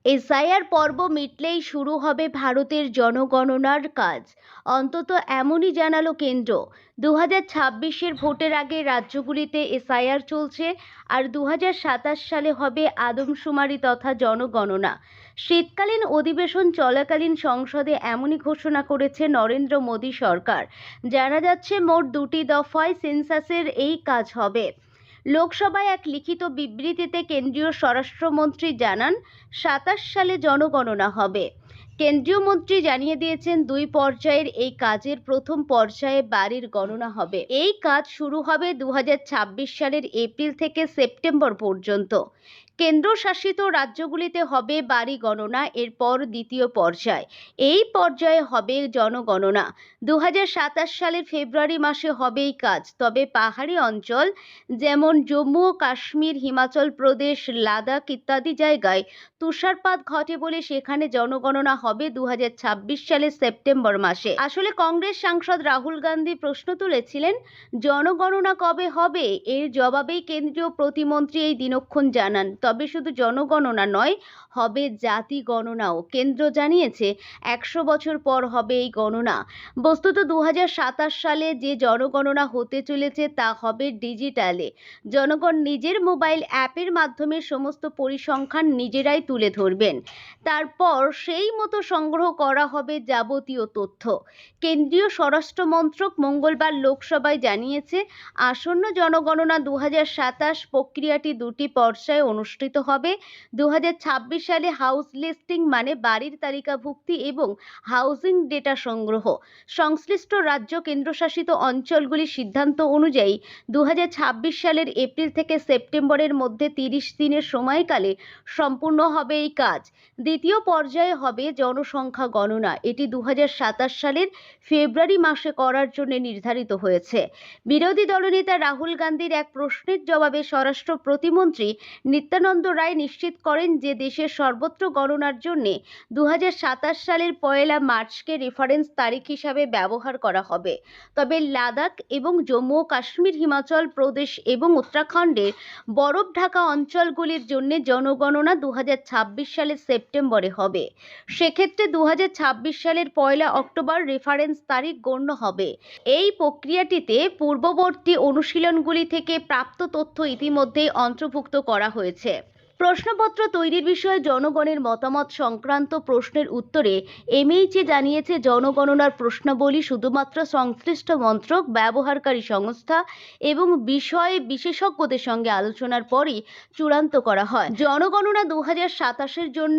SIR পর্ব মিটলেই শুরু হবে ভারতের জনগণনার কাজ, অন্তত এমনই জানালো কেন্দ্র। 2026-এর ভোটের আগে রাজ্যগুলিতে এসআইআর চলছে, আর 2027 সালে হবে আদমশুমারি তথা জনগণনা। শীতকালীন অধিবেশন চলাকালীন সংসদে এমনই ঘোষণা করেছে নরেন্দ্র মোদী সরকার। জানা যাচ্ছে মোট 2টি দফায় সেন্সাসের এই কাজ হবে। লোকসভায় এক লিখিত বিবৃতিতে কেন্দ্রীয় স্বরাষ্ট্রমন্ত্রী জানান, 27 সালে জনগণনা হবে। কেন্দ্রীয় মন্ত্রী জানিয়ে দিয়েছেন, 2 পর্যায়ের এই কাজের প্রথম পর্যায়ে বাড়ির গণনা হবে। এই কাজ শুরু হবে 2026 সালের এপ্রিল থেকে সেপ্টেম্বর পর্যন্ত। কেন্দ্রশাসিত রাজ্যগুলিতে হবে বাড়ি গণনা, এরপর দ্বিতীয় পর্যায়। এই পর্যায়ে হবে জনগণনা। 2027 সালের ফেব্রুয়ারি মাসে হবে এই কাজ। তবে পাহাড়ি অঞ্চল যেমন জম্মু ও কাশ্মীর, হিমাচল প্রদেশ, লাদাখ ইত্যাদি জায়গায় তুষারপাত ঘটে বলে সেখানে জনগণনা হবে 2026 সালের সেপ্টেম্বর মাসে। আসলে কংগ্রেস সাংসদ রাহুল গান্ধী প্রশ্ন তুলেছিলেন, জনগণনা কবে হবে? এর জবাবেই কেন্দ্রীয় প্রতিমন্ত্রী এই দিনক্ষণ জানান। তবে শুধু জনগণনা নয়, হবে জাতি গণনাও। কেন্দ্র জানিয়েছে 100 বছর পর হবে এই গণনা। বস্তুত 2027 সালে যে জনগণনা হতে চলেছে তা হবে ডিজিটালে। জনগণ নিজের মোবাইল অ্যাপের মাধ্যমে সমস্ত পরিসংখ্যান নিজেরাই তুলে ধরবেন। তারপর সেই মতো সংগ্রহ করা হবে যাবতীয় তথ্য। কেন্দ্রীয় স্বরাষ্ট্র মন্ত্রক মঙ্গলবার লোকসভায় জানিয়েছে, আসন্ন জনগণনা 2027 প্রক্রিয়াটি 2টি পর্যায়ে অনুষ্ঠিত হবে। 2026 সালে হাউস লিস্টিং মানে বাড়ির তালিকাভুক্তি এবং হাউজিং ডেটা সংগ্রহ। সংশ্লিষ্ট রাজ্য কেন্দ্রশাসিত অঞ্চলগুলির সিদ্ধান্ত অনুযায়ী 2026 সালের এপ্রিল থেকে সেপ্টেম্বরের মধ্যে 30 দিনের সময়কালে সম্পূর্ণ হবে এই কাজ। দ্বিতীয় পর্যায়ে হবে জনসংখ্যা গণনা। এটি 2027 সালের ফেব্রুয়ারি মাসে করার জন্য নির্ধারিত হয়েছে। বিরোধী দলনেতা রাহুল গান্ধীর এক প্রশ্নের জবাবে স্বরাষ্ট্র প্রতিমন্ত্রী নিত্যানন্দ রায় নিশ্চিত করেন যে দেশের সর্বত্র গণনার জন্য 2027 সালের 1 মার্চকে রেফারেন্স তারিখ হিসাবে ব্যবহার করা হবে। তবে লাদাখ এবং জম্মু ও কাশ্মীর, হিমাচল প্রদেশ এবং উত্তরাখণ্ডের বরফ ঢাকা অঞ্চলগুলির জন্য জনগণনা 2026 সালের সেপ্টেম্বরে হবে। সেক্ষেত্রে 2026 সালের 1 অক্টোবর রেফারেন্স তারিখ গণ্য হবে। এই প্রক্রিয়াটিতে পূর্ববর্তী অনুশীলনগুলি থেকে প্রাপ্ত তথ্য ইতিমধ্যেই অন্তর্ভুক্ত করা হয়েছে। প্রশ্নপত্র তৈরির বিষয়ে জনগণের মতামত সংক্রান্ত প্রশ্নের উত্তরে এমএইচএ জানিয়েছে, জনগণনার প্রশ্নাবলী শুধুমাত্র সংশ্লিষ্ট মন্ত্রক, ব্যবহারকারী সংস্থা এবং বিষয় বিশেষজ্ঞদের সঙ্গে আলোচনার পরই চূড়ান্ত করা হয়। জনগণনা 2027-এর জন্য